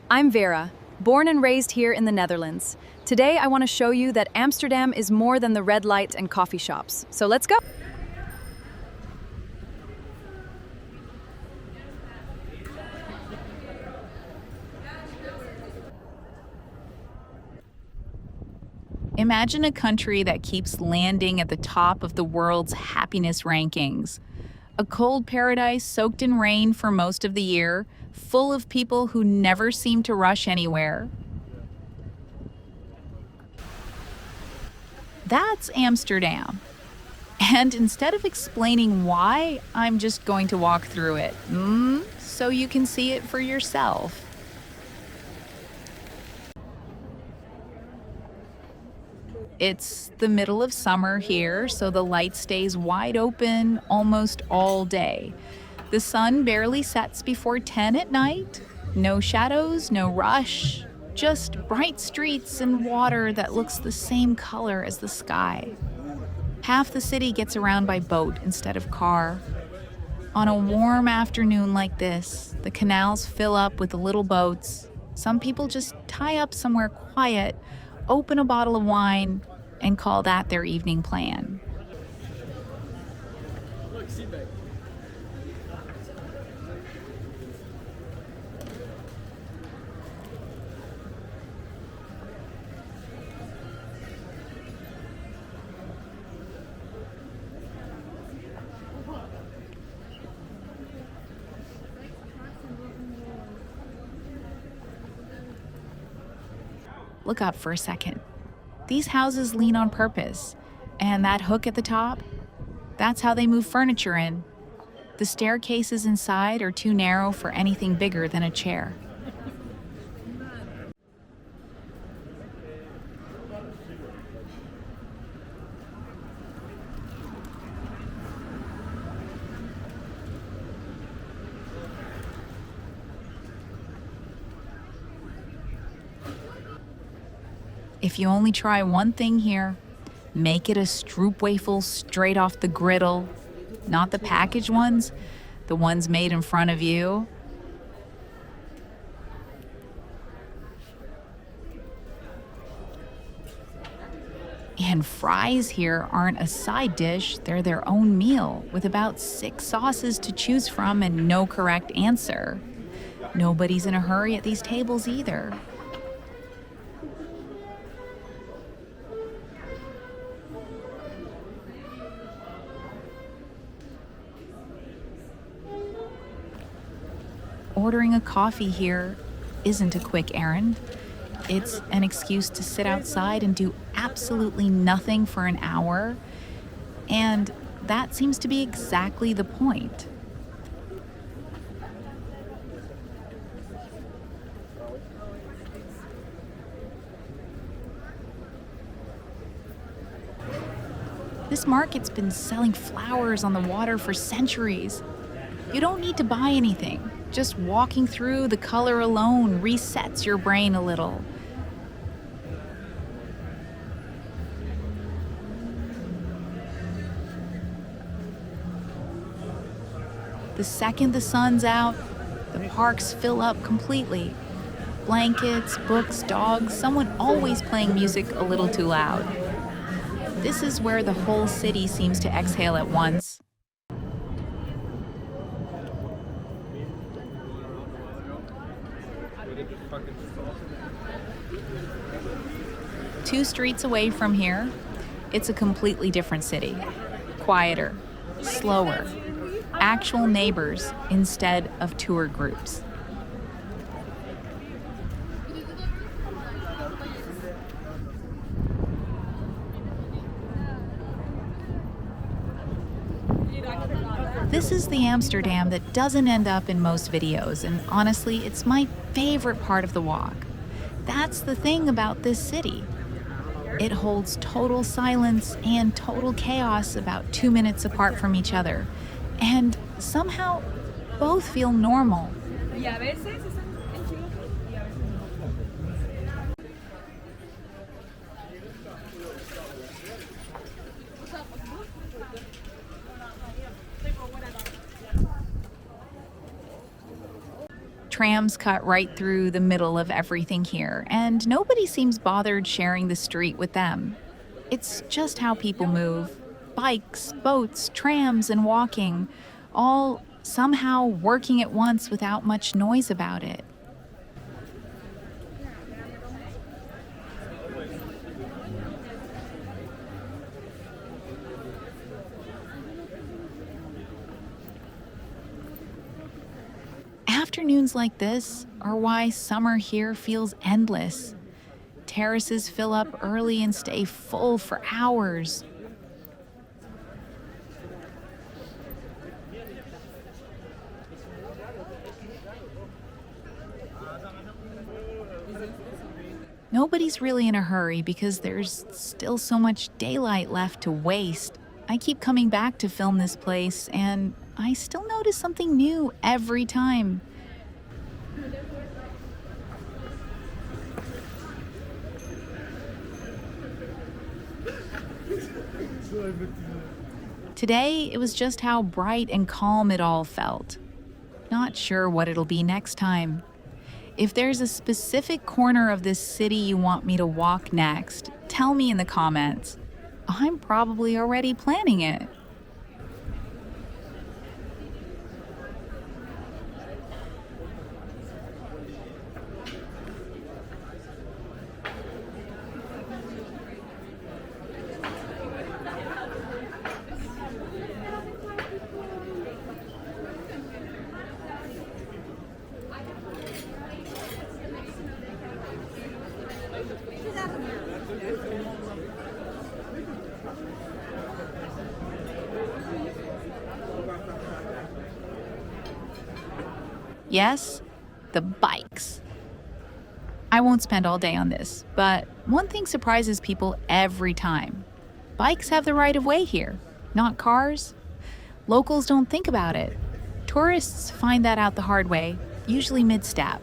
I'm Vera, born and raised here in the Netherlands. Today I want to show you that Amsterdam is more than the red lights and coffee shops. So let's go! Imagine a country that keeps landing at the top of the world's happiness rankings. A cold paradise soaked in rain for most of the year, full of people who never seem to rush anywhere. That's Amsterdam. And instead of explaining why, I'm just going to walk through it, so you can see it for yourself. It's the middle of summer here, so the light stays wide open almost all day. The sun barely sets before 10 at night. No shadows, no rush, just bright streets and water that looks the same color as the sky. Half the city gets around by boat instead of car. On a warm afternoon like this, the canals fill up with the little boats. Some people just tie up somewhere quiet, open a bottle of wine, and call that their evening plan. Look up for a second. These houses lean on purpose, and that hook at the top, that's how they move furniture in. The staircases inside are too narrow for anything bigger than a chair. If you only try one thing here, make it a stroopwafel straight off the griddle, not the packaged ones, the ones made in front of you. And fries here aren't a side dish, they're their own meal, with about 6 sauces to choose from and no correct answer. Nobody's in a hurry at these tables either. Ordering a coffee here isn't a quick errand. It's an excuse to sit outside and do absolutely nothing for an hour. And that seems to be exactly the point. This market's been selling flowers on the water for centuries. You don't need to buy anything. Just walking through, the color alone resets your brain a little. The second the sun's out, the parks fill up completely. Blankets, books, dogs, someone always playing music a little too loud. This is where the whole city seems to exhale at once. Two streets away from here, it's a completely different city. Quieter, slower, actual neighbors instead of tour groups. This is the Amsterdam that doesn't end up in most videos, and honestly, it's my favorite part of the walk. That's the thing about this city. It holds total silence and total chaos about 2 minutes apart from each other. And somehow, both feel normal. Trams cut right through the middle of everything here, and nobody seems bothered sharing the street with them. It's just how people move: bikes, boats, trams, and walking, all somehow working at once without much noise about it. Afternoons like this are why summer here feels endless. Terraces fill up early and stay full for hours. Nobody's really in a hurry because there's still so much daylight left to waste. I keep coming back to film this place, and I still notice something new every time. Today, it was just how bright and calm it all felt. Not sure what it'll be next time. If there's a specific corner of this city you want me to walk next, tell me in the comments. I'm probably already planning it. Yes, the bikes. I won't spend all day on this, but one thing surprises people every time. Bikes have the right of way here, not cars. Locals don't think about it. Tourists find that out the hard way, usually mid-step.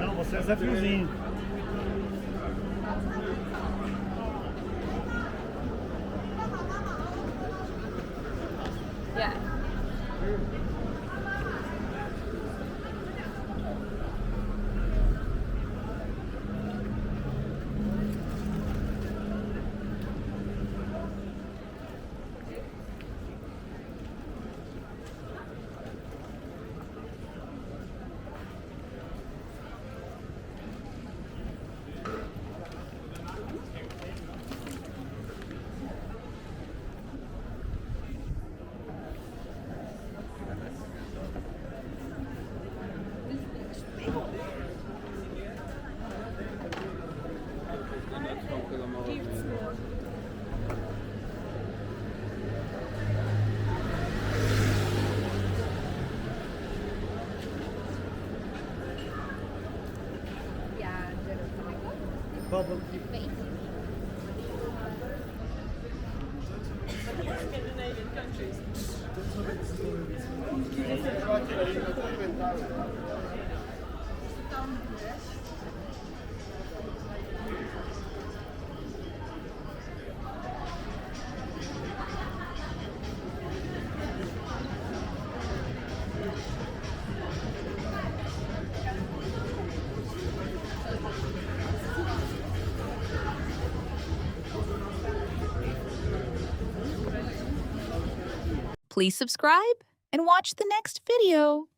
Não, você é Zé Friozinho. Yeah. Bubble tea. Please subscribe and watch the next video.